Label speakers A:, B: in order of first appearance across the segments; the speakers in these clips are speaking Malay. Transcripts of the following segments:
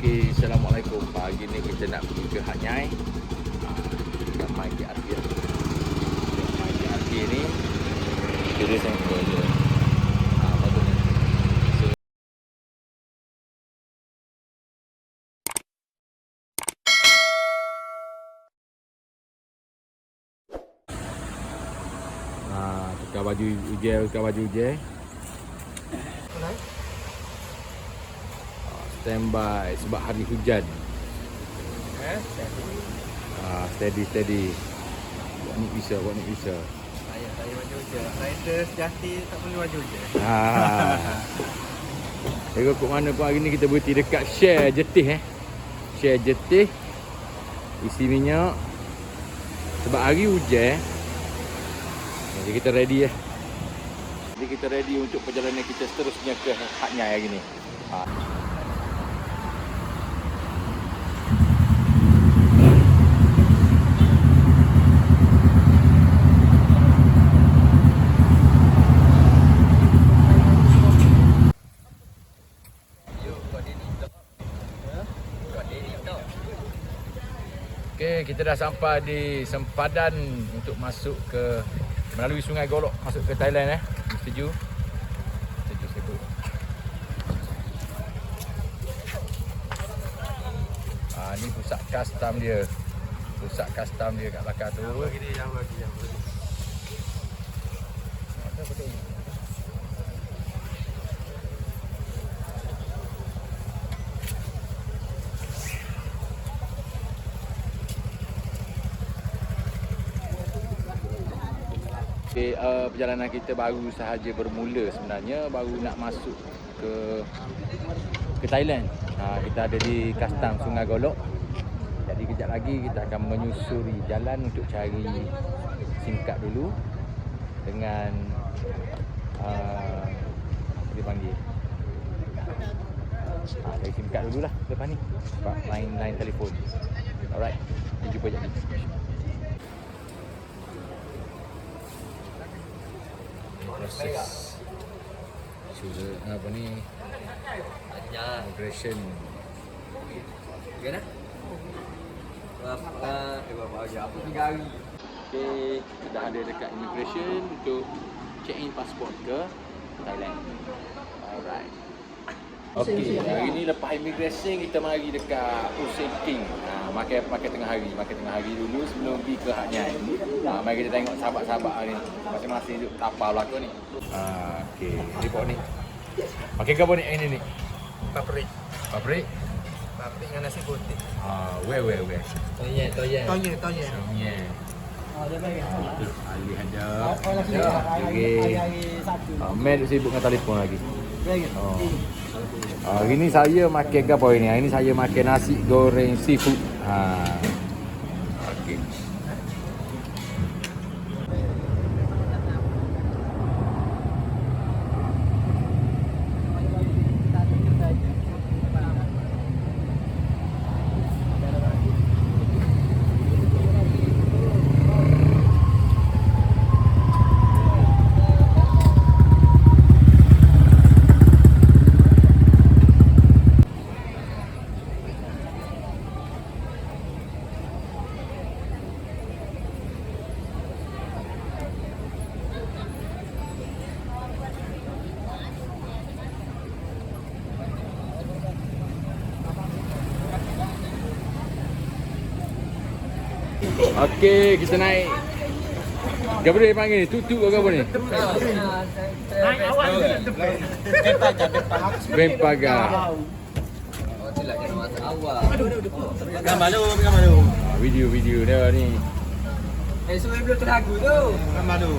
A: Okey, Assalamualaikum. Pagi ni kita nak pergi ke Hat Nyai. Kita main KRT lah. Main KRT ni dia sampel je. Bagus ni. Tukar baju ujian. Standby sebab hari hujan. Steady. Buat ni bisa.
B: Saya baju hujan. Rider sejati tak perlu baju hujan.
A: Tengok kat mana pun hari ni kita berhenti dekat Share Jetih. Share Jetih. Isi minyak. Sebab hari hujan. Jadi kita ready . Jadi kita ready untuk perjalanan kita seterusnya ke Hat Nyai hari ni. Okey, kita dah sampai di sempadan untuk masuk ke melalui Sungai Golok masuk ke Thailand . Setuju? Setuju sebut. Ni pusat custom dia. Pusat custom dia kat belakang tu.
B: Jauh lagi.
A: Okay, perjalanan kita baru sahaja bermula sebenarnya, baru nak masuk ke Thailand. Kita ada di custom Sungai Golok. Jadi kejap lagi kita akan menyusuri jalan untuk cari SIM card dulu dengan apa dia panggil? Cari SIM card dululah lepas ni sebab line telefon. Alright, kita jumpa sekejap lagi. Proses sudah apa ni immigration
B: Gimana? Apa 3 hari?
A: Okay, kita dah ada dekat immigration untuk check in pasport ke Thailand. Alright. Okay, hari ni lepas immigration kita mari dekat Usenting. Makan tengah hari dulu sebelum pergi ke Hat Nyai. Mari kita tengok sahabat-sahabat ni masing-masing duduk tapau belakang ni. Okey, report ni. Makan ke apa ni ini ni?
B: Paprik dengan nasi putih.
A: Where?
B: Toyek.
A: Yeah.
B: Dia bagi.
A: Ali hadap. Okey. Med sibuk dengan telefon lagi. Hari ni saya makan ke apa ni? Hari ni saya makan nasi goreng seafood. Okey. Okey, kita naik. Apa dia panggil ni? Tutuk ke apa ni?
B: Naik awal ke?
A: Bempaga.
B: Tidak kena masuk awal.
C: Gambar lu.
A: Video dah ni.
B: Semua belum terhagu tu.
C: Gambar lu.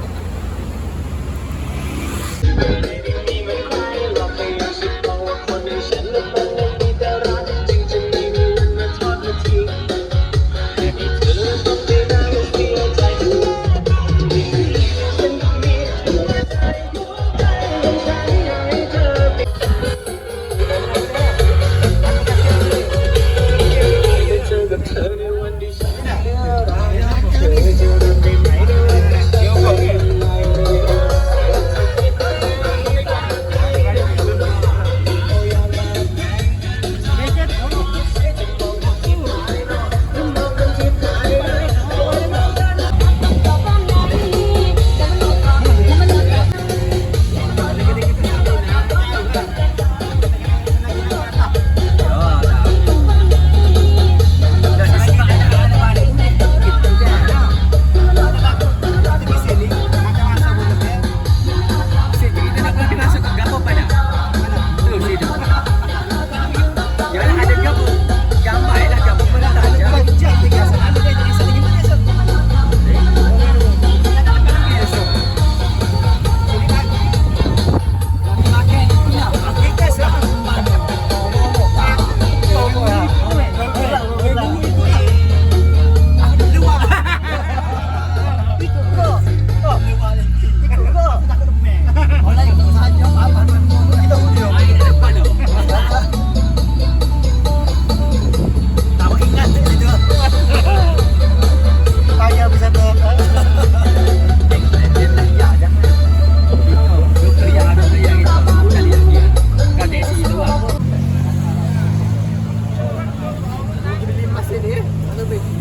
B: sini ya. Ada baby.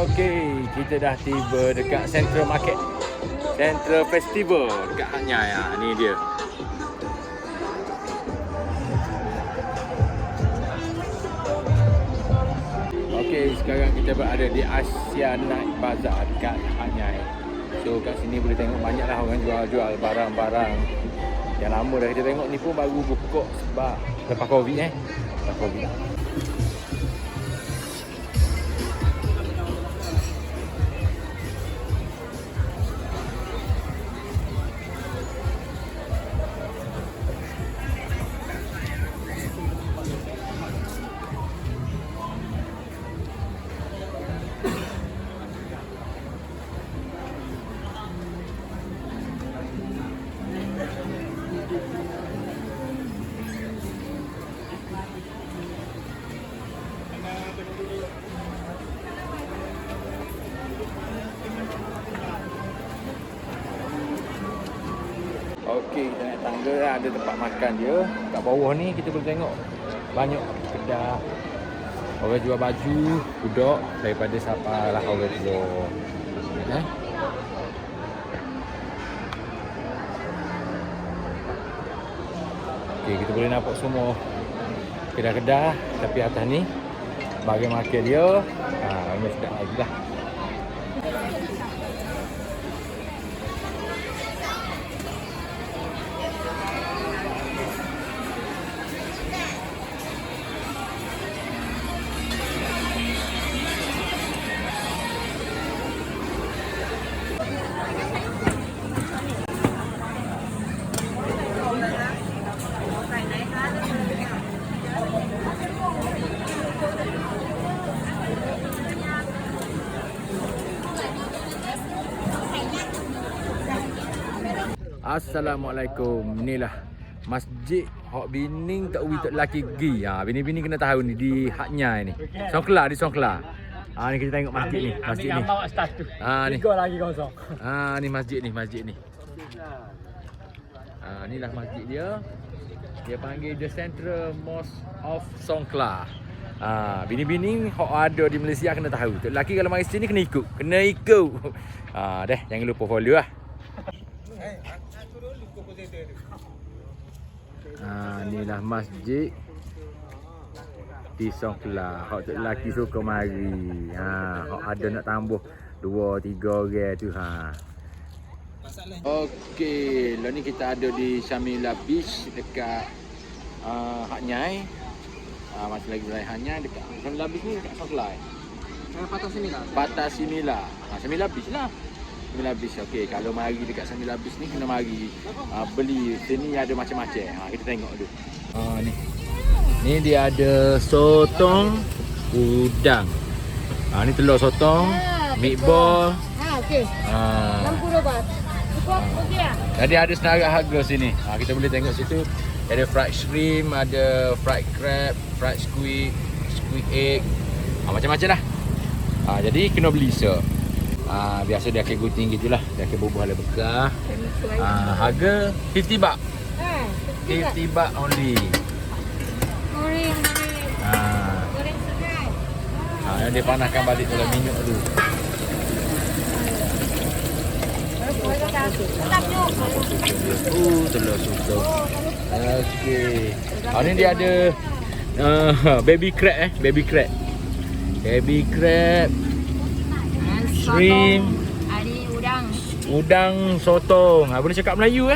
A: Okey, kita dah tiba dekat Central Market. Central Festival dekat Hat Nyai. Ni dia. Okey, sekarang kita berada di Asia Night Bazaar dekat Hat Nyai. So kat sini boleh tengok banyaklah orang jual-jual barang-barang yang lama dah kita tengok. Ni pun baru buka sebab lepas Covid lepas Covid. Okey, kita naik tangga, ada tempat makan dia. Kat bawah ni kita boleh tengok banyak kedai. Orang jual baju, budak daripada siapa lah orang tua. Okey, kita boleh nampak semua kedai-kedai tapi atas ni bahagian market dia. Ini sedap lagi lah. Assalamualaikum. Inilah masjid hok bining tak uwi tak laki gi. Bini-bini kena tahu ni di Hat Nyai ni. Songkla di Songkla. Ni kita tengok masjid ni, masjid ni. Ni.
B: 3 lagi kosong.
A: Ni masjid ni. Inilah masjid dia. Dia panggil The Central Mosque of Songkla. Bini-bini hok ada di Malaysia kena tahu. Tok laki kalau mari sini kena ikut. Dah jangan lupa follow lah. Inilah masjid di Songkla. Hak tok lelaki suka mari. Hak ada nak tambah 2-3 orang tu Okey, lah ni kita ada di Shamila Beach dekat Hat Nyai. Masih lagi selain Hat Nyai dekat Shamila Beach ni dekat Songkla. Patah Simila. Shamila Beach lah. Shamila Beach. Okey, kalau mari dekat Shamila Beach ni kena mari beli. Sini ada macam-macam. Kita tengok dulu. Ni dia ada sotong udang. Ni telur sotong, meatball.
D: Okey. 60 baht. Cukup okey ah.
A: Jadi ada senarai harga sini. Kita boleh tengok situ. Ada fried shrimp, ada fried crab, fried squid, squid egg. Macam-macam lah. Jadi kena beli biasa dia akan gunting gitulah. Dia akan bubuh ala bekah. Harga 50 baht. 50 baht only.
D: Goreng. Goreng segar.
A: Dia panaskan balik dalam minyak tu. Telur sotong. Okey. Ni dia ada baby crab Baby crab. Shrimp.
D: Ada
A: Udang sotong. Boleh cakap Melayu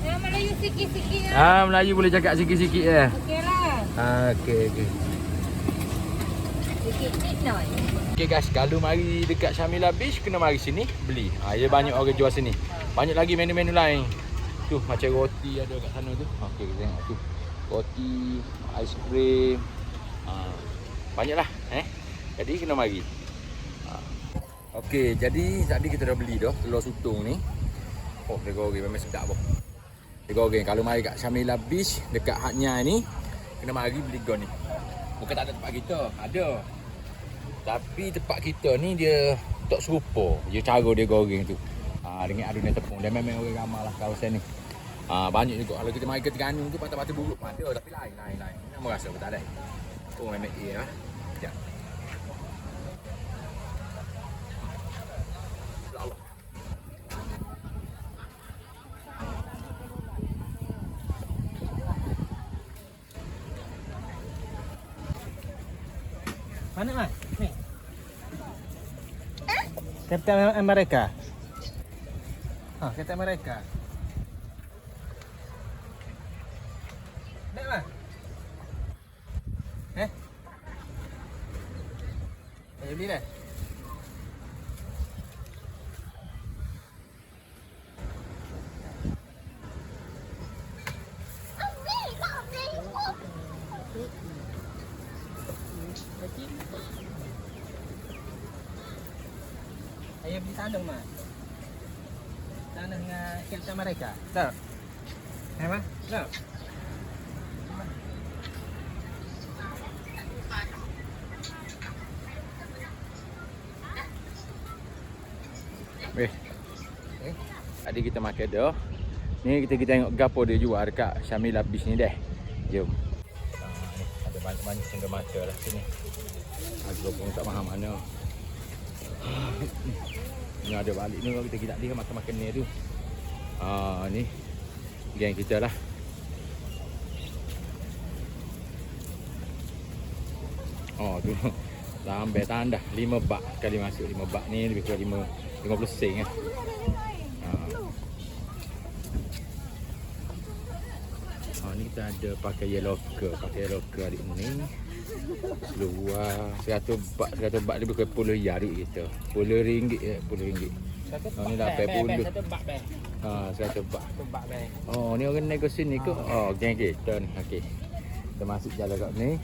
D: Melayu sikit-sikit.
A: Melayu boleh cakap sikit-sikit
D: Okeylah.
A: Okey.
D: Sikit-sikit noi.
A: Okey guys, kalau mari dekat Shamila Beach kena mari sini beli. Dia banyak orang jual sini. Banyak lagi menu-menu lain. Tu macam roti ada kat sana tu. Okey, kita tengok tu. Roti, aiskrim. Banyaklah Jadi kena mari. Okey, jadi tadi kita dah beli dah telur sotong ni. Dia goreng memang sedap boh. Dia goreng kalau mari kat Shamila Beach dekat Hat Nyai ni kena mari beli gon ni. Bukan tak ada tempat kita, ada. Tapi tempat kita ni dia tak serupa. Dia cara dia goreng tu. Dengan adunan tepung. Dia memang orang ramai lah kawasan ni. Banyak juga kalau kita main ke Terengganu tu patah-patah buruk mata tapi lain. Nama rasa betul dah. Oh MA lah. Sekejap.
B: Mana Mas? Ni. Kapten Amerika. Kapten Amerika. Nak Mas? Beli dah. Saya beli tandung Mas. Tandung dengan Kapten Amerika. Tak. Mas? Tak.
A: Tadi kita makan dah. Ni kita tengok gapo dia jual dekat Syamila Beach ni dah. Jom. Ni ada banyak-banyak single mata lah sini. Aku pun tak faham mana. Ni ada balik ni kalau kita dia makan-makan ni tu. Ni geng kita lah. Tu sampai tanda 5 bak sekali masuk 5 bak ni lebih kurang 50 sen kan. Ni kita ada pakaian lokal hari ni. Luar 100 bak lebih kurang 10 riyal kita. 10 ringgit ya, 10 ringgit. Ni dah 80.
B: 1 bak bang.
A: 100 bak.
B: 1 bak bang.
A: Ni orang negosiasi ni ke? Geng kita ni. Okey. Kita masuk jalan kat ni.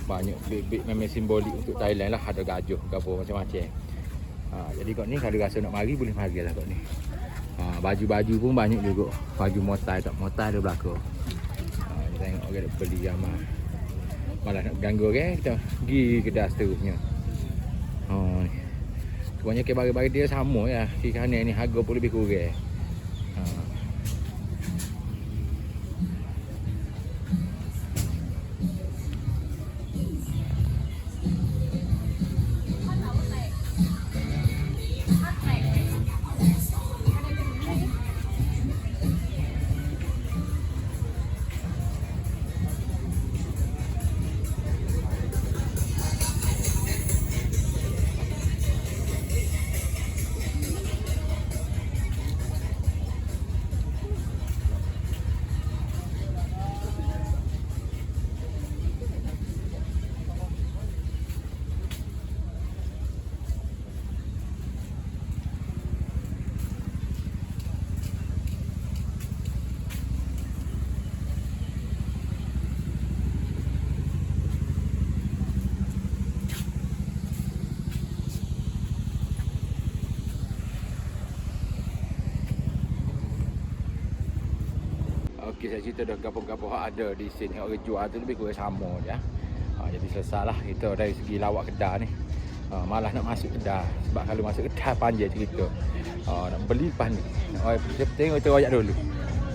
A: Banyak beg-beg memang simbolik untuk Thailand lah. Ada gajuh ke apa macam-macam. Jadi kat ni kalau rasa nak mari boleh mari lah kat ni. Baju-baju pun banyak juga. Baju motai tak motai ada belakang. Kita tengok orang nak beli ramai. Malah nak ganggu orang kita pergi kedai seterusnya. Kebanyakan barang-barang dia sama ya. Kiri kanan ni harga pun lebih kurang. Okey, saya cerita dah gapo-gapo ada di sini. Orang jual tu lebih kurang sama je. Jadi selesailah kita dari segi lawak kedai ni. Malah nak masuk kedai. Sebab kalau masuk kedai panjang cerita. Nak beli lepas ni. Kita tengok kita royak dulu.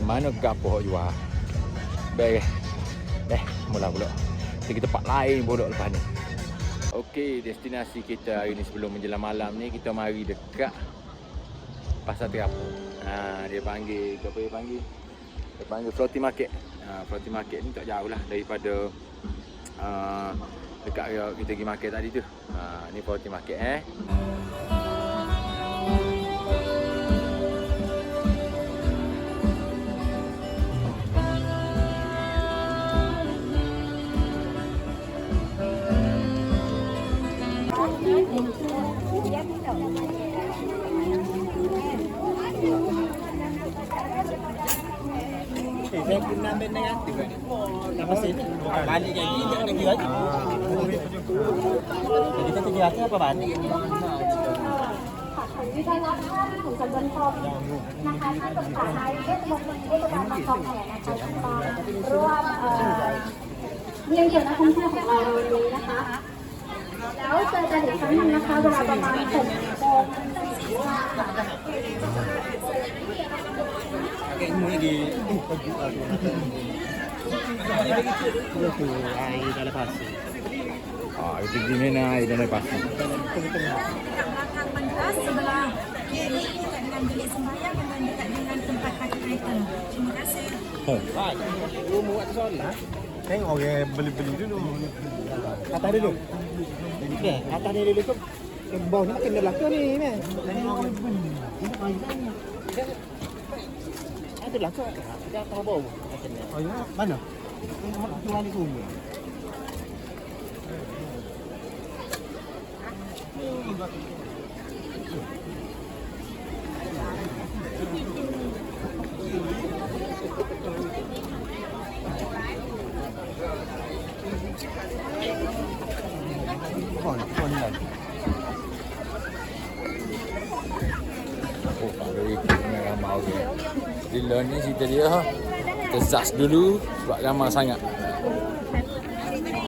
A: Mana gapo jual. Baik. Mula pula. Kita tempat lain pula lepas ni. Okey, destinasi kita hari ni sebelum menjelang malam ni kita mari dekat Pasar Terapung. Dia panggil, apa dia panggil? Dia panggil Floating Market. Floating Market ni tak jauh lah daripada dekat kita pergi market tadi tu. Ni Floating Market
B: Saya kena ambil negatif kan? Lepas sini, balik lagi, dia kena kira lagi. Kita kira lagi apa balik?
E: วิทยาลัยท่านของจำนวนพอนะคะท่านสงขลาไทยเทศมนตรีเทศบาลบางกอกแห่นะคะท่านมาร่วมเยี่ยมเยียนนักท่องเที่ยวของเราวันนี้นะคะแล้วเจอกันอีกครั้งหนึงนะคะเวลาประมาณ 6 โมง
C: lagi. Dia tu air dalam pasir.
A: Kita pergi mana air dalam pasir.
F: dekat belakang pentas sebelah kiri dekat dengan bilik sembahyang dan dekat dengan tempat parking kereta. Terima kasih.
B: Rumah buat solat.
C: Tengok orang beli-beli dulu.
B: Atas dulu. Ni, atas ni dulu tu. Bawah ni kena belakang ni, meh. Ada belakang. Ada atas bawah.
C: Oh ya, mana? Tuan ni semua. Kon lah.
A: Kalau ikut dengan ramai orang. Jadi ni cerita dia. Kita zas dulu sebab ramai sangat.